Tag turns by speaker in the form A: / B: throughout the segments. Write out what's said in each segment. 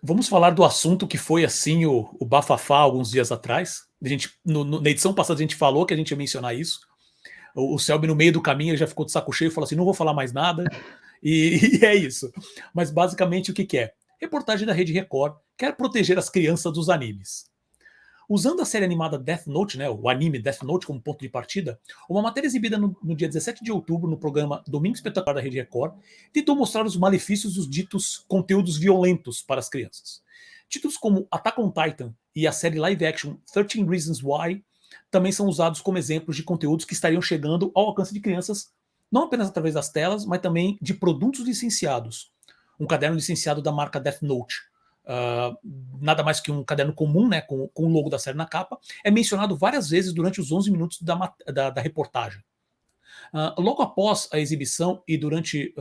A: Vamos falar do assunto que foi assim o bafafá alguns dias atrás. A gente, na edição passada a gente falou que a gente ia mencionar isso. O Selby, no meio do caminho, ele já ficou de saco cheio e falou assim: não vou falar mais nada. E é isso. Mas basicamente o que, que é? Reportagem da Rede Record quer proteger as crianças dos animes. Usando a série animada Death Note, né, o anime Death Note como ponto de partida, uma matéria exibida no dia 17 de outubro no programa Domingo Espetacular da Rede Record tentou mostrar os malefícios dos ditos conteúdos violentos para as crianças. Títulos como Attack on Titan e a série live action 13 Reasons Why também são usados como exemplos de conteúdos que estariam chegando ao alcance de crianças, não apenas através das telas, mas também de produtos licenciados. Um caderno licenciado da marca Death Note, nada mais que um caderno comum, né, com o logo da série na capa, é mencionado várias vezes durante os 11 minutos da reportagem. Logo após a exibição e durante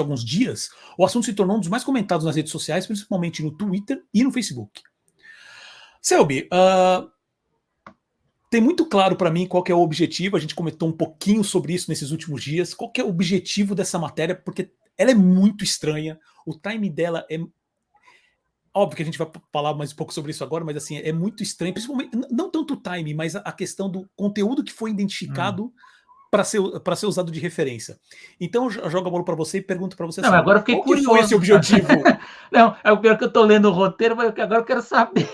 A: alguns dias, o assunto se tornou um dos mais comentados nas redes sociais, principalmente no Twitter e no Facebook. Selby, tem muito claro para mim qual que é o objetivo, a gente comentou um pouquinho sobre isso nesses últimos dias, qual que é o objetivo dessa matéria, porque ela é muito estranha, o time dela é... Óbvio que a gente vai falar mais um pouco sobre isso agora, mas assim, é muito estranho, principalmente, não tanto o time, mas a questão do conteúdo que foi identificado para ser usado de referência. Então, eu jogo a bola para você e pergunto para você
B: Não,
A: assim,
B: agora eu fiquei
A: qual que
B: curioso.
A: foi esse objetivo?
B: Não, é o pior que eu estou lendo o roteiro, mas agora eu quero saber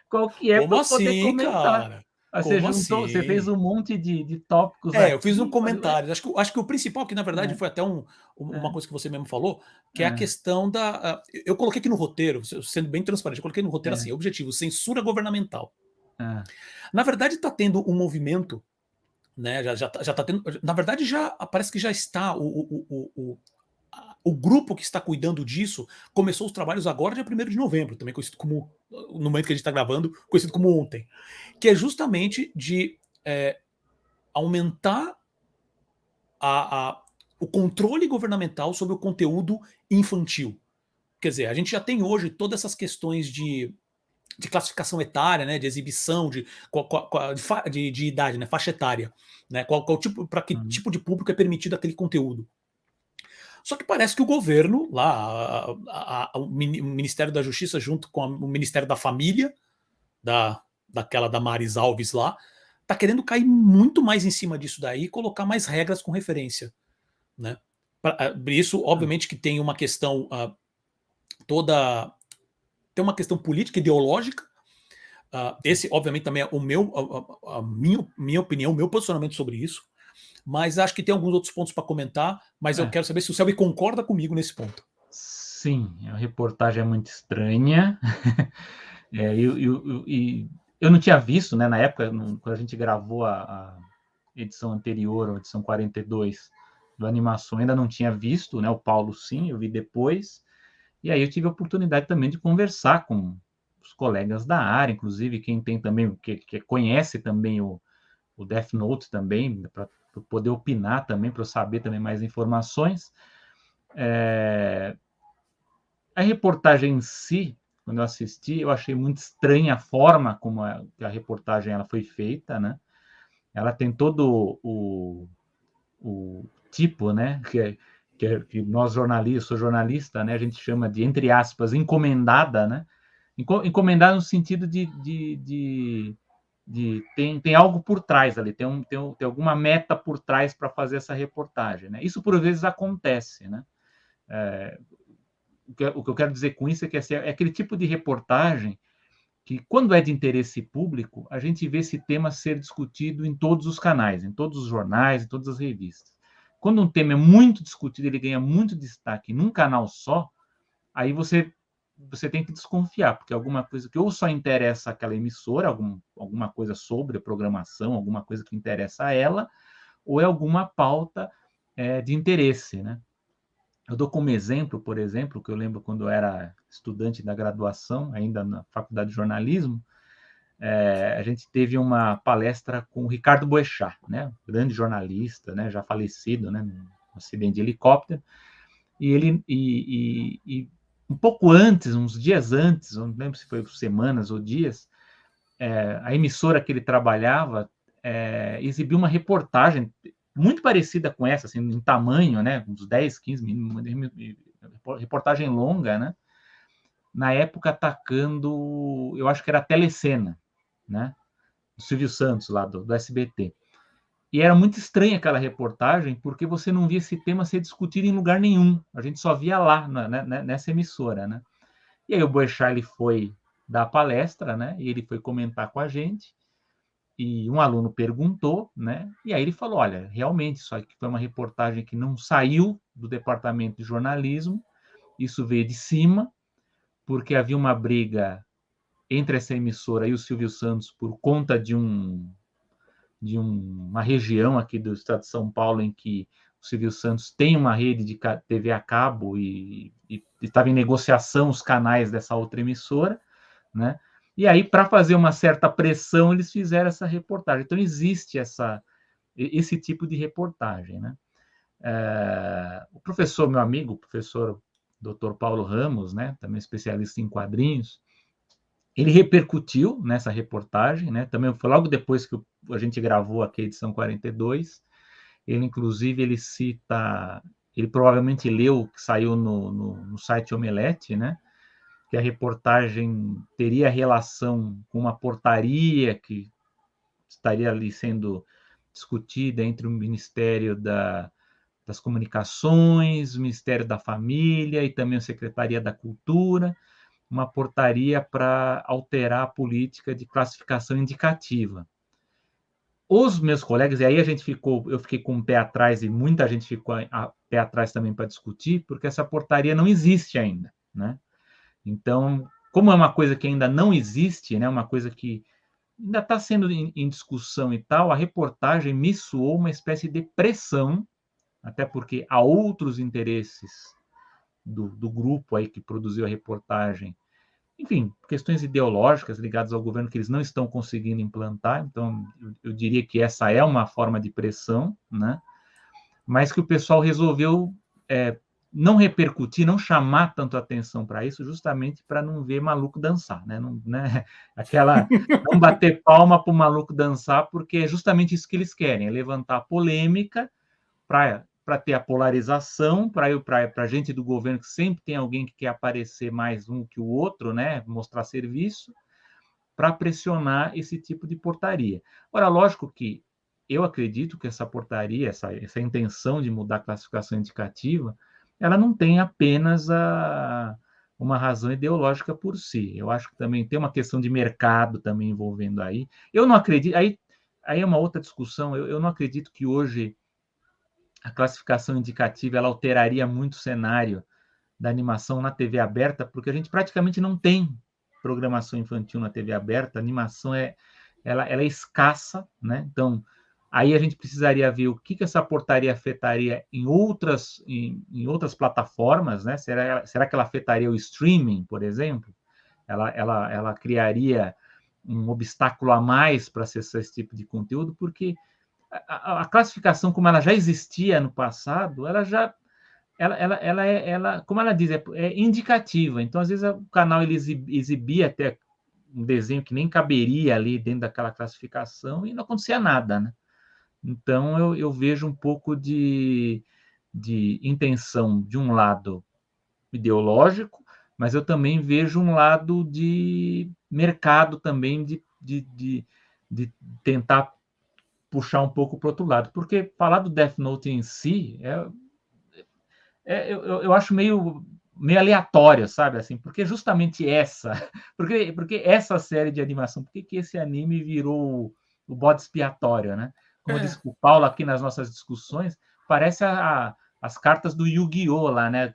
B: qual que é para
A: Como
B: eu poder
A: assim,
B: comentar.
A: cara?
B: Você
A: Como
B: juntou, você fez
A: assim?
B: um monte de tópicos
A: Eu fiz um
B: aqui.
A: comentário. Acho que o principal, que na verdade
B: É,
A: foi até uma
B: é,
A: coisa que você mesmo falou, que é a
B: é,
A: questão da. Eu coloquei aqui no roteiro, sendo bem transparente, eu coloquei no roteiro
B: é,
A: assim: objetivo, censura governamental.
B: é.
A: Na verdade, está tendo um movimento, né? Já tá tendo. Na verdade, já parece que já está. O grupo que está cuidando disso começou os trabalhos agora, dia 1º de novembro, também conhecido como, no momento que a gente está gravando, conhecido como ontem, que é justamente de aumentar o controle governamental sobre o conteúdo infantil. Quer dizer, a gente já tem hoje todas essas questões de classificação etária, né, de exibição, de idade, né, faixa etária, né, qual tipo, para que tipo de público é permitido aquele conteúdo. Só que parece que o governo, lá, o Ministério da Justiça, junto com o Ministério da Família, daquela da Maris Alves lá, tá querendo cair muito mais em cima disso daí e colocar mais regras com referência, né? Isso, obviamente, que tem uma questão toda. Tem uma questão política, ideológica. Esse, obviamente, também é a minha opinião, o meu posicionamento sobre isso. Mas acho que tem alguns outros pontos para comentar. Mas eu quero saber se o Selby concorda comigo nesse ponto.
B: Sim, a reportagem é muito estranha. E eu não tinha visto, né, na época, quando a gente gravou a edição anterior, a edição 42 do Animação, ainda não tinha visto, né, o Paulo sim, eu vi depois. E aí eu tive a oportunidade também de conversar com os colegas da área, inclusive quem tem também, que conhece também o Death Note também, para poder opinar também, para eu saber também mais informações. A reportagem em si, quando eu assisti, eu achei muito estranha a forma como a reportagem ela foi feita, né? Ela tem todo o tipo, né? Que nós jornalistas, sou jornalista, né? A gente chama de, entre aspas, encomendada, né? Encomendada no sentido tem algo por trás ali, tem alguma meta por trás para fazer essa reportagem, né? Isso por vezes acontece, né? O que eu quero dizer com isso é que assim, é aquele tipo de reportagem que, quando é de interesse público, a gente vê esse tema ser discutido em todos os canais, em todos os jornais, em todas as revistas. Quando um tema é muito discutido, ele ganha muito destaque num canal só, aí você tem que desconfiar, porque alguma coisa que ou só interessa aquela emissora, alguma coisa sobre a programação, alguma coisa que interessa a ela, ou é alguma pauta de interesse, né? Eu dou como exemplo, por exemplo, que eu lembro quando eu era estudante da graduação, ainda na faculdade de jornalismo, a gente teve uma palestra com o Ricardo Boechat, né, grande jornalista, né, já falecido, né, num acidente de helicóptero, e ele um pouco antes, uns dias antes, não lembro se foi semanas ou dias, a emissora que ele trabalhava exibiu uma reportagem muito parecida com essa, assim, em tamanho, né, uns 10, 15 minutos, reportagem longa, né, na época atacando, eu acho que era a Telecena, né? Do Silvio Santos, lá do SBT. E era muito estranha aquela reportagem, porque você não via esse tema ser discutido em lugar nenhum. A gente só via lá, nessa emissora, né? E aí o Boechat, ele foi dar a palestra, né? E ele foi comentar com a gente, e um aluno perguntou, né? E aí ele falou, olha, realmente, isso aqui foi uma reportagem que não saiu do departamento de jornalismo, isso veio de cima, porque havia uma briga entre essa emissora e o Silvio Santos por conta de uma região aqui do estado de São Paulo em que o Silvio Santos tem uma rede de TV a cabo e estava em negociação os canais dessa outra emissora, né? E aí, para fazer uma certa pressão, eles fizeram essa reportagem. Então, existe esse tipo de reportagem, né? O professor, meu amigo, o professor Dr. Paulo Ramos, né, também especialista em quadrinhos, ele repercutiu nessa reportagem, né? Também foi logo depois que a gente gravou aqui a edição 42. Ele, inclusive, ele cita, ele provavelmente leu o que saiu no site Omelete, né? Que a reportagem teria relação com uma portaria que estaria ali sendo discutida entre o Ministério das Comunicações, o Ministério da Família e também a Secretaria da Cultura, uma portaria para alterar a política de classificação indicativa. Os meus colegas, e aí eu fiquei com o pé atrás e muita gente ficou a pé atrás também para discutir, porque essa portaria não existe ainda, né? Então, como é uma coisa que ainda não existe, né, uma coisa que ainda está sendo em discussão e tal, a reportagem me soou uma espécie de pressão, até porque há outros interesses do grupo aí que produziu a reportagem, enfim, questões ideológicas ligadas ao governo que eles não estão conseguindo implantar, então eu diria que essa é uma forma de pressão, né? Mas que o pessoal resolveu não repercutir, não chamar tanto atenção para isso, justamente para não ver maluco dançar, né? Não, né? Não bater palma para o maluco dançar, porque é justamente isso que eles querem, é levantar polêmica para ter a polarização, para a gente do governo que sempre tem alguém que quer aparecer mais um que o outro, né? Mostrar serviço, para pressionar esse tipo de portaria. Ora, lógico que eu acredito que essa portaria, essa intenção de mudar a classificação indicativa, ela não tem apenas uma razão ideológica por si. Eu acho que também tem uma questão de mercado também envolvendo aí. Eu não acredito, aí é uma outra discussão, eu não acredito que hoje a classificação indicativa ela alteraria muito o cenário da animação na TV aberta, porque a gente praticamente não tem programação infantil na TV aberta, a animação ela é escassa, né? Então, aí a gente precisaria ver o que essa portaria afetaria em outras plataformas, né? Será que ela afetaria o streaming, por exemplo? Ela criaria um obstáculo a mais para acessar esse tipo de conteúdo, porque a classificação, como ela já existia no passado, como ela diz, é indicativa. Então, às vezes, o canal ele exibia até um desenho que nem caberia ali dentro daquela classificação e não acontecia nada, né? Então, eu vejo um pouco de intenção, de um lado ideológico, mas eu também vejo um lado de mercado também, de tentar puxar um pouco para o outro lado. Porque falar do Death Note em si eu acho meio aleatório, sabe? Assim, porque justamente porque essa série de animação, por que esse anime virou o bode expiatório, né? Como disse o Paulo aqui nas nossas discussões, parece as cartas do Yu-Gi-Oh! Lá, né?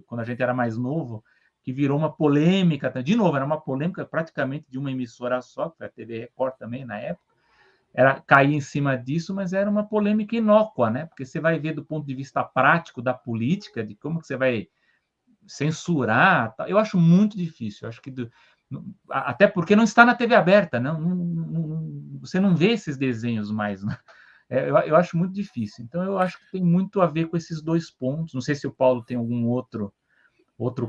B: Quando a gente era mais novo, que virou uma polêmica. De novo, era uma polêmica praticamente de uma emissora só, que foi a TV Record também na época, era cair em cima disso, mas era uma polêmica inócua, né? Porque você vai ver do ponto de vista prático da política, de como que você vai censurar. Eu acho muito difícil. Eu acho que até porque não está na TV aberta, você não vê esses desenhos mais, né? Eu acho muito difícil. Então eu acho que tem muito a ver com esses dois pontos. Não sei se o Paulo tem algum outro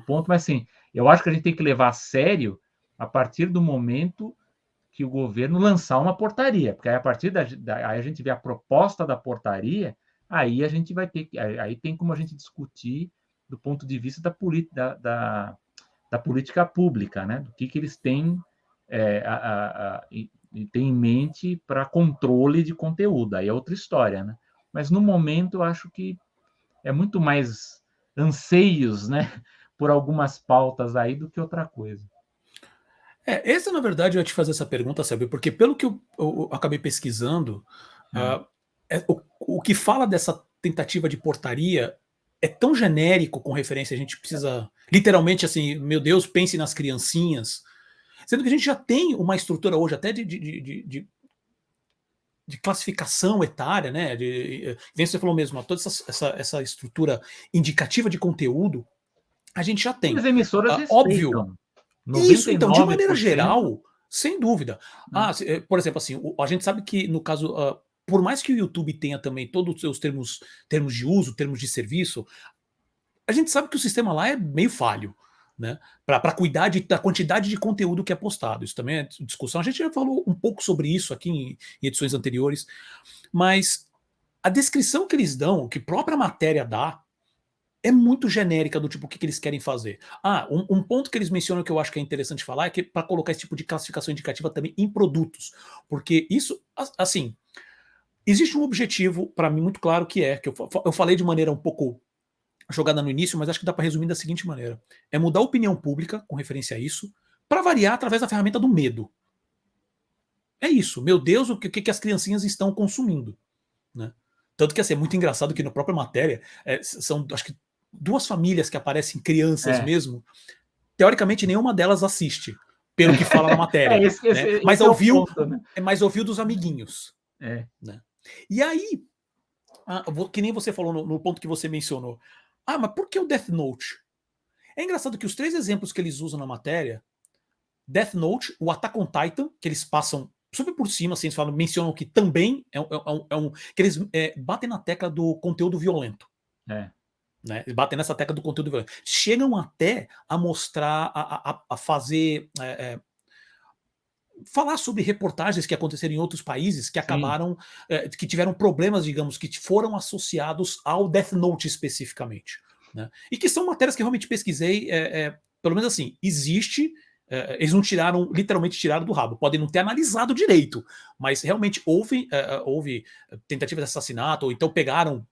B: ponto, mas assim, eu acho que a gente tem que levar a sério a partir do momento que o governo lançar uma portaria, porque aí a partir aí a gente vê a proposta da portaria, aí a gente vai ter aí tem como a gente discutir do ponto de vista da da política pública, né? Do que eles têm, têm em mente para controle de conteúdo. Aí é outra história, né? Mas no momento eu acho que é muito mais anseios, né, por algumas pautas aí do que outra coisa.
A: Essa, na verdade, eu ia te fazer essa pergunta, sabe? Porque pelo que eu acabei pesquisando,
B: É.
A: o que fala dessa tentativa de portaria é tão genérico com referência, a gente precisa, literalmente, assim, meu Deus, pense nas criancinhas, sendo que a gente já tem uma estrutura hoje até de classificação etária, né? Nem você falou mesmo, toda essa estrutura indicativa de conteúdo, a gente já
B: E
A: tem.
B: as emissoras
A: Óbvio.
B: respeitam.
A: Isso, então, de maneira
B: 99%.
A: geral, sem dúvida.
B: Né?
A: Por exemplo, assim, a gente sabe que, no caso, por mais que o YouTube tenha também todos os seus termos de uso, termos de serviço, a gente sabe que o sistema lá é meio falho, né? Para cuidar da quantidade de conteúdo que é postado. Isso também é discussão. A gente já falou um pouco sobre isso aqui em edições anteriores, mas a descrição que eles dão, que a própria matéria dá, é muito genérica do tipo o que eles querem fazer. Um ponto que eles mencionam que eu acho que é interessante falar é que para colocar esse tipo de classificação indicativa também em produtos, porque isso, assim, existe um objetivo para mim muito claro que eu falei de maneira um pouco jogada no início, mas acho que dá para resumir da seguinte maneira: é mudar a opinião pública com referência a isso, para variar através da ferramenta do medo. É isso, meu Deus, o que as criancinhas estão consumindo, né? Tanto que assim, é muito engraçado que na própria matéria são, acho que, duas famílias que aparecem crianças
B: É.
A: mesmo. Teoricamente, nenhuma delas assiste, pelo que fala na matéria. Né? Mas
B: Esse é o ponto, né?
A: ouviu dos amiguinhos. Né? E aí, que nem você falou no ponto que você mencionou. Mas por que o Death Note? É engraçado que os três exemplos que eles usam na matéria, Death Note, o Attack on Titan, que eles passam super por cima, assim, eles mencionam que também que eles batem na tecla do conteúdo violento. Né? Eles batem nessa tecla do conteúdo violento. Chegam até a mostrar, a fazer, falar sobre reportagens que aconteceram em outros países que acabaram, que tiveram problemas, digamos, que foram associados ao Death Note especificamente. Né? E que são matérias que eu realmente pesquisei, pelo menos assim, existe. Eles não tiraram, literalmente tiraram do rabo. Podem não ter analisado direito, mas realmente houve tentativa de assassinato, ou então pegaram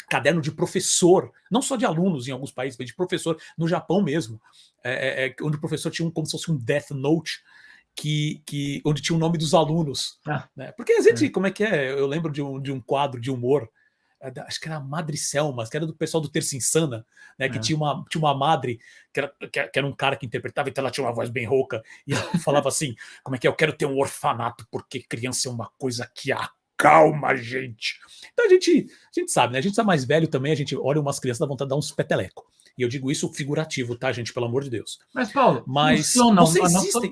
A: caderno de professor, não só de alunos em alguns países, mas de professor, no Japão mesmo, onde o professor tinha como se fosse um Death Note, onde tinha o nome dos alunos. Né? Porque a gente, como é que é? Eu lembro de um quadro de humor, acho que era a Madre Selma, que era do pessoal do Terça Insana, né? Que tinha uma madre, que era um cara que interpretava, então ela tinha uma voz bem rouca, e ela falava assim, como é que é? Eu quero ter um orfanato, porque criança é uma coisa que acalma a gente. Então a gente sabe, né? A gente tá mais velho também, a gente olha umas crianças, dá vontade de dar uns peteleco. E eu digo isso figurativo, tá, gente? Pelo amor de Deus.
B: Mas, Paulo, funciona.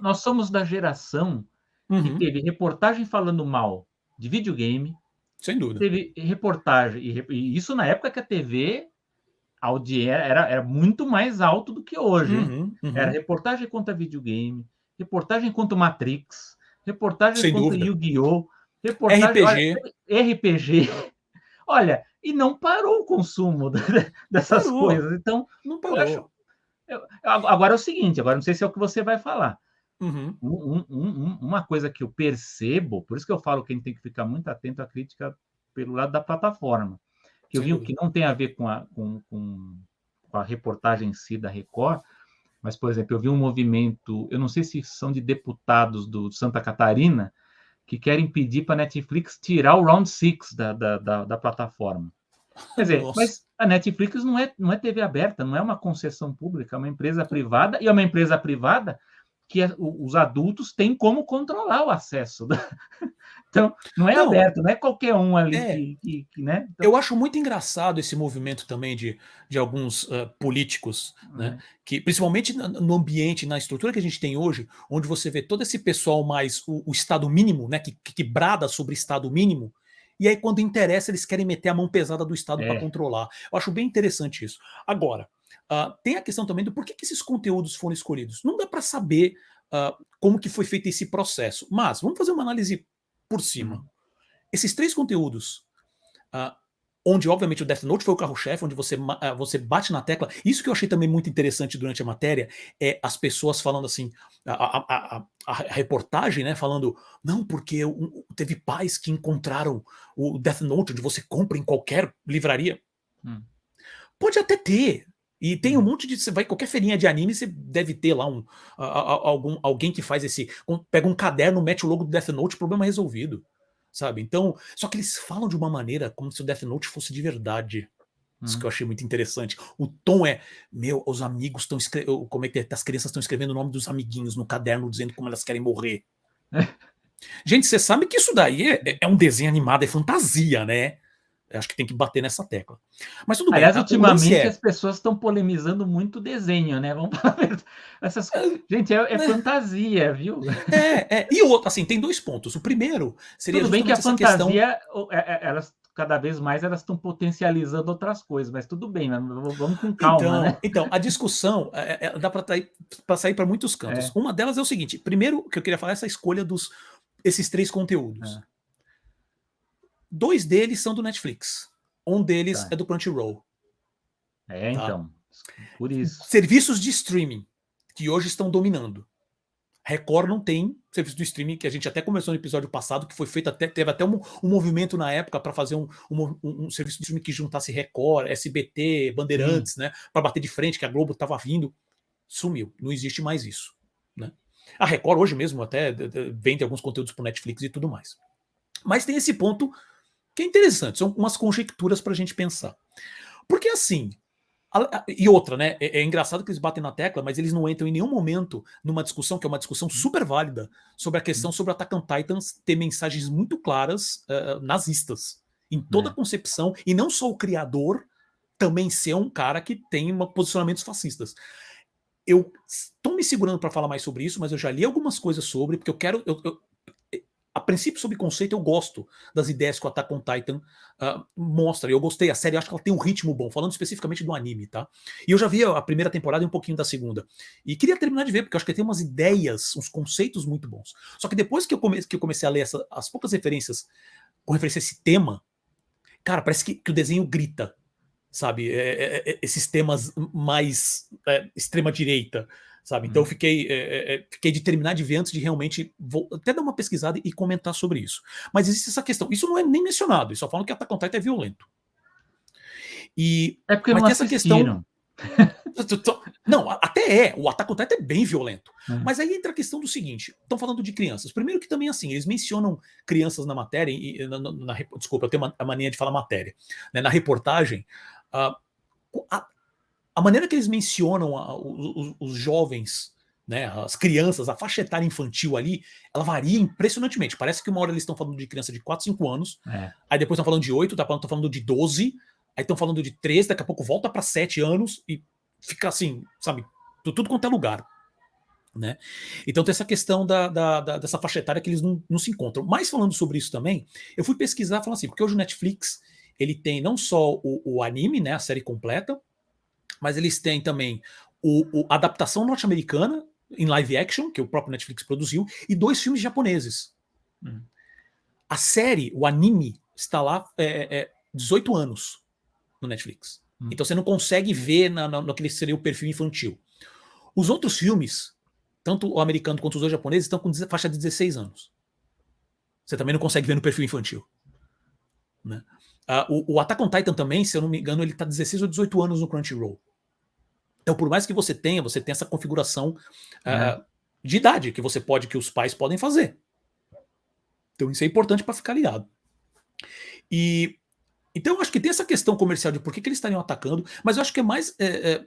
B: Nós somos da geração que teve reportagem falando mal de videogame.
A: Sem dúvida.
B: Teve reportagem, e isso na época que a TV era muito mais alto do que hoje. Era reportagem contra videogame, reportagem contra Matrix, reportagem
A: sem
B: contra
A: dúvida.
B: Yu-Gi-Oh!, reportagem RPG. Olha, e não parou o consumo dessas coisas. Então,
A: não parou.
B: Agora é o seguinte, agora não sei se é o que você vai falar. Uma coisa que eu percebo, por isso que eu falo que a gente tem que ficar muito atento à crítica pelo lado da plataforma, que eu vi que não tem a ver com a reportagem em si da Record, mas, por exemplo, eu vi um movimento, eu não sei se são de deputados do Santa Catarina, que querem pedir para a Netflix tirar o Round 6 da plataforma. Quer dizer, mas a Netflix não é TV aberta, não é uma concessão pública, é uma empresa privada, e é uma empresa privada que os adultos têm como controlar o acesso. Então, não é aberto, não é qualquer um ali né? Então,
A: eu acho muito engraçado esse movimento também de alguns políticos, né? Que, principalmente no ambiente, na estrutura que a gente tem hoje, onde você vê todo esse pessoal mais o Estado mínimo, né? Que brada sobre Estado mínimo, e aí quando interessa eles querem meter a mão pesada do Estado para controlar. Eu acho bem interessante isso. Agora, tem a questão também do porquê que esses conteúdos foram escolhidos. Não dá para saber como que foi feito esse processo, mas vamos fazer uma análise por cima. Esses três conteúdos, onde, obviamente, o Death Note foi o carro-chefe, onde você bate na tecla. Isso que eu achei também muito interessante durante a matéria, é as pessoas falando assim, a reportagem, né, falando, não, porque teve pais que encontraram o Death Note, onde você compra em qualquer livraria. Pode até ter. E tem um monte de. Você vai qualquer feirinha de anime, você deve ter lá alguém que faz pega um caderno, mete o logo do Death Note, problema resolvido. Sabe? Então, só que eles falam de uma maneira como se o Death Note fosse de verdade. Isso que eu achei muito interessante. O tom é, os amigos estão escrevendo, como é que as crianças estão escrevendo o nome dos amiguinhos no caderno, dizendo como elas querem morrer. Gente, você sabe que isso daí é um desenho animado, é fantasia, né? Eu acho que tem que bater nessa tecla. Mas tudo bem.
B: Aliás, ultimamente as pessoas estão polemizando muito o desenho, né? Vamos falar essas coisas. Gente, é fantasia, viu?
A: E o outro, assim, tem 2 pontos. O primeiro seria
B: tudo bem que a fantasia,
A: questão...
B: elas cada vez mais elas estão potencializando outras coisas, mas tudo bem, vamos com calma, né?
A: Então, a discussão dá para sair para muitos cantos. Uma delas é o seguinte: primeiro que eu queria falar é essa escolha esses 3 conteúdos. 2 deles são do Netflix. Um deles é do Crunchyroll.
B: Então, por isso.
A: Serviços de streaming que hoje estão dominando. Record não tem serviço de streaming, que a gente até começou no episódio passado, que foi feito teve até um movimento na época para fazer um serviço de streaming que juntasse Record, SBT, Bandeirantes, né, para bater de frente, que a Globo estava vindo. Sumiu, não existe mais isso. Né? A Record hoje mesmo até vende alguns conteúdos para Netflix e tudo mais. Mas tem esse ponto que é interessante, são umas conjecturas para a gente pensar. Porque assim, e outra, né? É engraçado que eles batem na tecla, mas eles não entram em nenhum momento numa discussão, que é uma discussão super válida, sobre a questão sobre o Attack on Titan ter mensagens muito claras nazistas, em toda a concepção, e não só o criador também ser um cara que tem posicionamentos fascistas. Eu estou me segurando para falar mais sobre isso, mas eu já li algumas coisas sobre, porque eu quero... A princípio, sobre conceito, eu gosto das ideias que o Attack on Titan mostra. Eu gostei, a série, acho que ela tem um ritmo bom, falando especificamente do anime, tá? E eu já vi a primeira temporada e um pouquinho da segunda. E queria terminar de ver, porque eu acho que tem umas ideias, uns conceitos muito bons. Só que depois que eu comecei a ler as poucas referências com referência a esse tema, cara, parece que o desenho grita, sabe? Esses temas mais extrema-direita, sabe? Então eu fiquei de terminar de ver antes de realmente até dar uma pesquisada e comentar sobre isso. Mas existe essa questão. Isso não é nem mencionado, eles só falam que Attack on Titan é violento.
B: Porque não assistiram.
A: Não, até o Attack on Titan é bem violento. Mas aí entra a questão do seguinte: estão falando de crianças. Primeiro que também assim, eles mencionam crianças na matéria, desculpa, eu tenho a mania de falar matéria. Né, na reportagem, a maneira que eles mencionam os jovens, né, as crianças, a faixa etária infantil ali, ela varia impressionantemente. Parece que uma hora eles estão falando de criança de 4, 5 anos, aí depois estão falando de 8, estão falando de 12, aí estão falando de 13, daqui a pouco volta para 7 anos e fica assim, sabe, tudo quanto é lugar. Né? Então tem essa questão dessa faixa etária que eles não se encontram. Mas falando sobre isso também, eu fui pesquisar falando assim, porque hoje o Netflix ele tem não só o anime, né, a série completa, mas eles têm também a adaptação norte-americana em live action, que o próprio Netflix produziu, e 2 filmes japoneses. A série, o anime, está lá 18 anos no Netflix. Então você não consegue ver no que seria o perfil infantil. Os outros filmes, tanto o americano quanto os 2 japoneses, estão com faixa de 16 anos. Você também não consegue ver no perfil infantil. Né? O Attack on Titan também, se eu não me engano, ele está 16 ou 18 anos no Crunchyroll. Então, por mais que você tenha essa configuração de idade que os pais podem fazer. Então, isso é importante para ficar ligado. Então, eu acho que tem essa questão comercial de por que eles estariam atacando, mas eu acho que é mais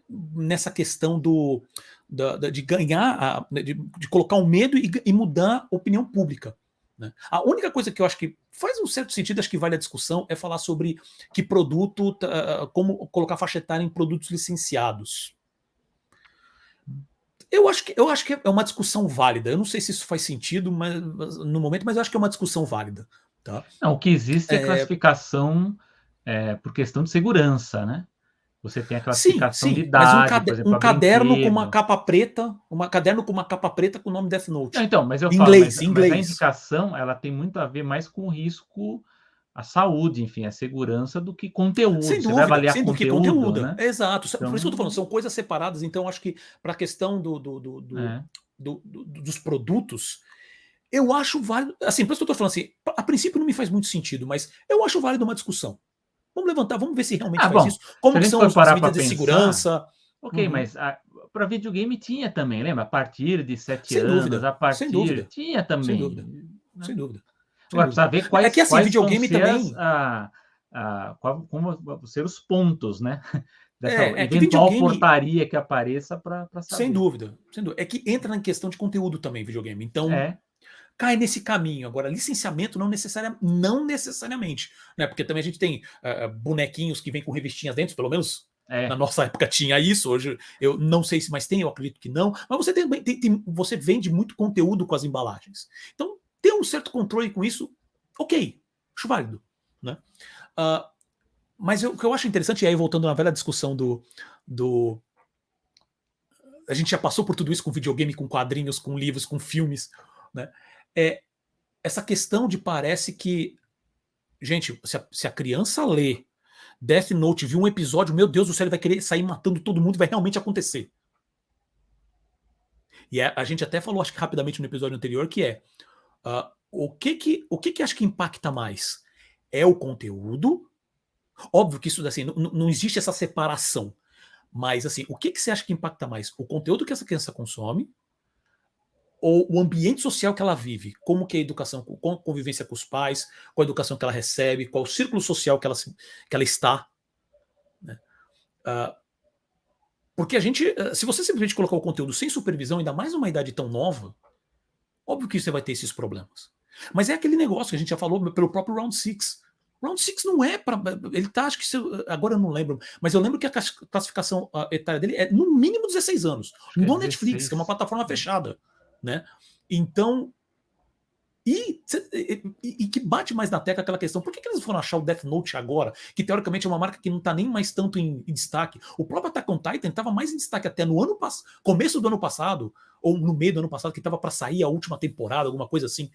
A: nessa questão de ganhar, de colocar um medo e mudar a opinião pública. Né? A única coisa que eu acho que faz um certo sentido, acho que vale a discussão, é falar sobre que produto, como colocar faixa etária em produtos licenciados. Eu acho que é uma discussão válida. Eu não sei se isso faz sentido no momento, mas eu acho que é uma discussão válida. Tá?
B: Não, o que existe é classificação por questão de segurança, né? Você tem a classificação de idade,
A: mas
B: por exemplo,
A: um caderno com uma capa preta, com o nome Death Note.
B: Não, então, mas eu
A: inglês,
B: falo, mas a indicação ela tem muito a ver mais com o risco a saúde, enfim, a segurança do que conteúdo.
A: Sem
B: Você vai
A: dúvida,
B: avaliar
A: sem dúvida, que
B: conteúdo,
A: conteúdo.
B: né?
A: Exato. Por
B: Então,
A: isso que eu tô falando, são coisas separadas, então acho que para a questão
B: é.
A: dos produtos, eu acho válido, assim, por isso que eu tô falando assim, a princípio não me faz muito sentido, mas eu acho válido uma discussão. Vamos levantar, vamos ver se realmente faz
B: Bom,
A: isso,
B: se
A: como
B: a
A: que
B: gente
A: são
B: for
A: as
B: parar para
A: medidas de
B: pensar,
A: segurança.
B: ok,
A: Uhum.
B: mas para videogame tinha também, lembra? A partir de 7
A: Sem
B: anos,
A: dúvida,
B: a
A: sem
B: partir.
A: dúvida,
B: Tinha
A: sem
B: também,
A: dúvida,
B: né?
A: sem dúvida, sem
B: Agora,
A: dúvida.
B: precisa ver
A: É que assim,
B: quais vão
A: videogame
B: ser
A: também,
B: como vão ser os pontos, né? Dessa
A: é que
B: eventual
A: videogame,
B: portaria que apareça para
A: sem
B: saber.
A: dúvida, sem dúvida, é que entra na questão de conteúdo também, videogame. Então,
B: É,
A: cai nesse caminho. Agora, licenciamento não necessariamente, né? Porque também a gente tem bonequinhos que vêm com revistinhas dentro, pelo menos na
B: é.
A: nossa época tinha isso. Hoje eu não sei se mais tem, eu acredito que não. Mas você você vende muito conteúdo com as embalagens. Então, ter um certo controle com isso, ok, acho válido, né? Ah, mas o que eu acho interessante, e aí voltando na velha discussão do. A gente já passou por tudo isso com videogame, com quadrinhos, com livros, com filmes, né? É, essa questão de parece que, gente, se a criança lê Death Note, viu um episódio, meu Deus do céu, ele vai querer sair matando todo mundo e vai realmente acontecer. E a gente até falou, acho que rapidamente no episódio anterior, que é o que acho que impacta mais? É o conteúdo? Óbvio que isso assim, não existe essa separação. Mas assim, o que você acha que impacta mais? O conteúdo que essa criança consome ou o ambiente social que ela vive, como que é a educação, com a convivência com os pais, com a educação que ela recebe, qual o círculo social que ela está, né? Porque a gente, se você simplesmente colocar o conteúdo sem supervisão, ainda mais numa idade tão nova, óbvio que você vai ter esses problemas. Mas é aquele negócio que a gente já falou pelo próprio Round 6. Round 6 não é para. Ele tá, acho que. Agora eu não lembro, mas eu lembro que a classificação etária dele é no mínimo 16 anos.
B: Acho que é
A: No Netflix, que é uma
B: 16.
A: plataforma fechada, né? Então, que bate mais na tecla aquela questão, por que eles foram achar o Death Note agora, que teoricamente é uma marca que não está nem mais tanto em destaque? O próprio Attack on Titan estava mais em destaque até no começo do ano passado, ou no meio do ano passado, que estava para sair a última temporada, alguma coisa assim.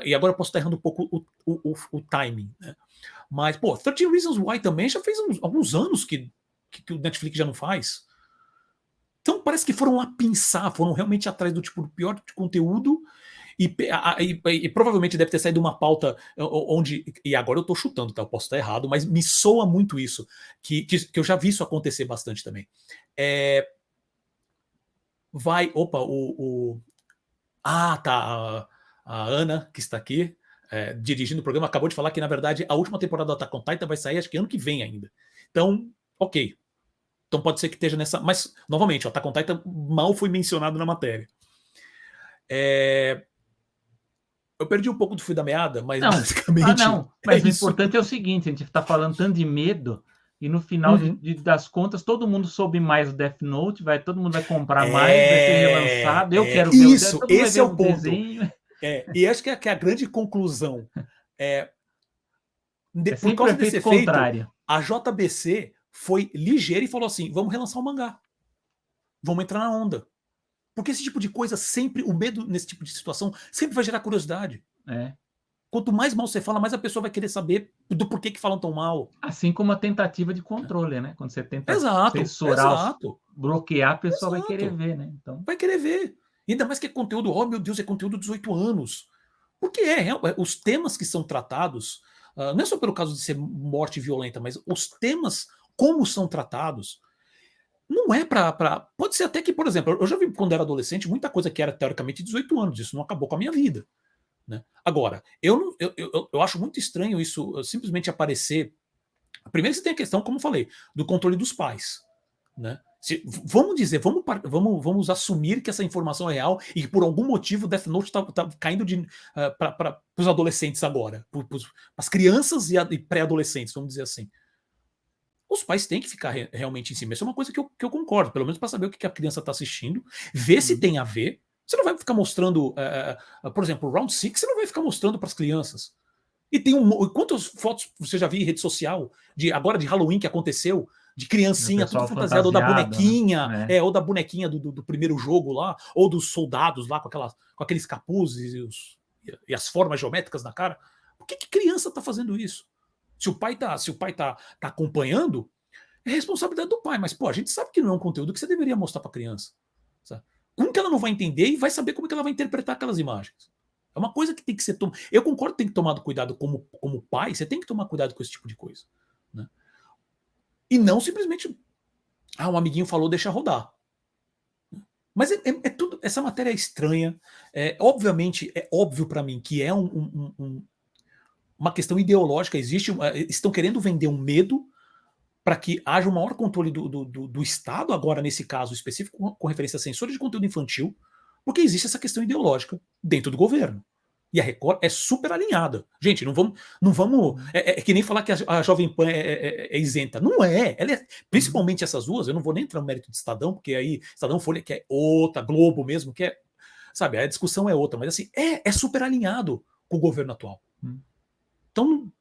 A: E agora eu posso estar errando um pouco o timing, né? Mas, pô, 13 Reasons Why também já fez alguns anos que o Netflix já não faz. Então parece que foram lá pensar, foram realmente atrás do tipo do pior de conteúdo e provavelmente deve ter saído uma pauta onde, e agora eu tô chutando, tá? Eu posso estar errado, mas me soa muito isso, que eu já vi isso acontecer bastante também. Opa, tá, a Ana, que está aqui, dirigindo o programa, acabou de falar que, na verdade, a última temporada do Attack on Titan vai sair, acho que ano que vem ainda. Então, ok. Então pode ser que esteja nessa. Mas, novamente, o Attack on Titan mal foi mencionado na matéria. Eu perdi um pouco do fio da meada, mas
B: Não.
A: basicamente.
B: Não. Mas o
A: isso.
B: importante é o seguinte: a gente está falando tanto de medo, e no final das contas, todo mundo soube mais do Death Note, todo mundo vai comprar mais, vai ser relançado. Eu quero ver
A: isso,
B: todo mundo vai
A: esse
B: ver
A: é
B: o
A: o ponto.
B: desenho.
A: E acho que é a grande conclusão. Por
B: sempre
A: causa
B: o
A: desse
B: efeito
A: efeito,
B: contrário.
A: a JBC foi ligeira e falou assim: vamos relançar o mangá. Vamos entrar na onda. Porque esse tipo de coisa sempre, o medo nesse tipo de situação, sempre vai gerar curiosidade. Quanto mais mal você fala, mais a pessoa vai querer saber do porquê que falam tão mal.
B: Assim como a tentativa de controle, né? Quando você tenta censurar,
A: Exato.
B: bloquear, a pessoa vai querer ver, né? Então...
A: Vai querer ver. Ainda mais que é conteúdo, oh meu Deus, é conteúdo de 18 anos. Porque os temas que são tratados, não é só pelo caso de ser morte violenta, mas os temas, como são tratados, não é para. Pode ser até que, por exemplo, eu já vi quando era adolescente muita coisa que era teoricamente 18 anos, isso não acabou com a minha vida. Né? Agora, eu acho muito estranho isso simplesmente aparecer. Primeiro você tem a questão, como eu falei, do controle dos pais. Né? Vamos dizer, vamos assumir que essa informação é real e que por algum motivo o Death Note está caindo para os adolescentes agora, para as crianças e pré-adolescentes, vamos dizer assim. Os pais têm que ficar realmente em cima. Isso é uma coisa que eu concordo, pelo menos para saber o que a criança está assistindo, ver se tem a ver. Você não vai ficar mostrando, por exemplo, o Round 6, você não vai ficar mostrando para as crianças. E tem quantas fotos você já viu em rede social agora de Halloween que aconteceu, de criancinha tudo fantasiado, ou da bonequinha,
B: né?
A: Ou da bonequinha do primeiro jogo lá, ou dos soldados lá com aqueles capuzes e as formas geométricas na cara. que criança está fazendo isso? Se o pai tá acompanhando, é responsabilidade do pai. Mas, pô, a gente sabe que não é um conteúdo que você deveria mostrar para a criança. Sabe? Como que ela não vai entender e vai saber como que ela vai interpretar aquelas imagens? É uma coisa que tem que ser tomada. Eu concordo que tem que tomar cuidado como pai, você tem que tomar cuidado com esse tipo de coisa. Né? E não simplesmente, um amiguinho falou, deixa rodar. Mas é tudo, essa matéria é estranha. Obviamente, é óbvio para mim que é uma questão ideológica. Estão querendo vender um medo para que haja um maior controle do Estado, agora nesse caso específico, com referência a censura de conteúdo infantil, porque existe essa questão ideológica dentro do governo. E a Record é super alinhada. Gente, não vamos. É que nem falar que a Jovem Pan é isenta. Não é. Ela é. Principalmente essas duas, eu não vou nem entrar no mérito de Estadão, porque aí Estadão Folha, que é outra, Globo mesmo, que é. Sabe, a discussão é outra, mas assim, é super alinhado com o governo atual. Então,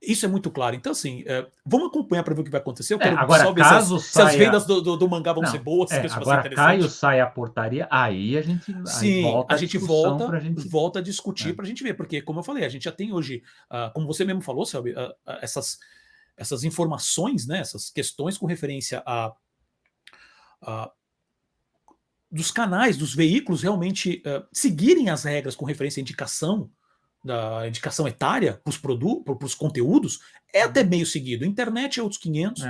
A: isso é muito claro. Então, assim, vamos acompanhar para ver o que vai acontecer. Eu quero
B: agora,
A: só ver se as vendas do mangá vão ser boas.
B: Agora, Caio sai a portaria, aí a gente
A: volta a discussão
B: pra gente...
A: volta a discutir para a gente ver, porque, como eu falei, a gente já tem hoje, como você mesmo falou, Selby, essas informações, né, essas questões com referência dos canais, dos veículos realmente seguirem as regras com referência à indicação, da indicação etária para os conteúdos, é até meio seguido. Internet é outros 500.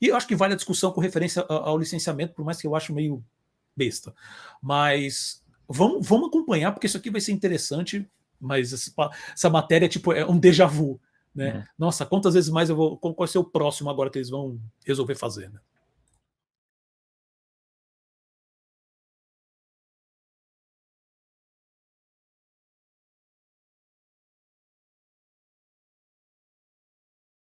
A: E eu acho que vale a discussão com referência ao licenciamento, por mais que eu acho meio besta. Mas vamos acompanhar, porque isso aqui vai ser interessante, mas essa matéria é um déjà vu. Né? Nossa, quantas vezes mais qual vai ser o próximo agora que eles vão resolver fazer? Né?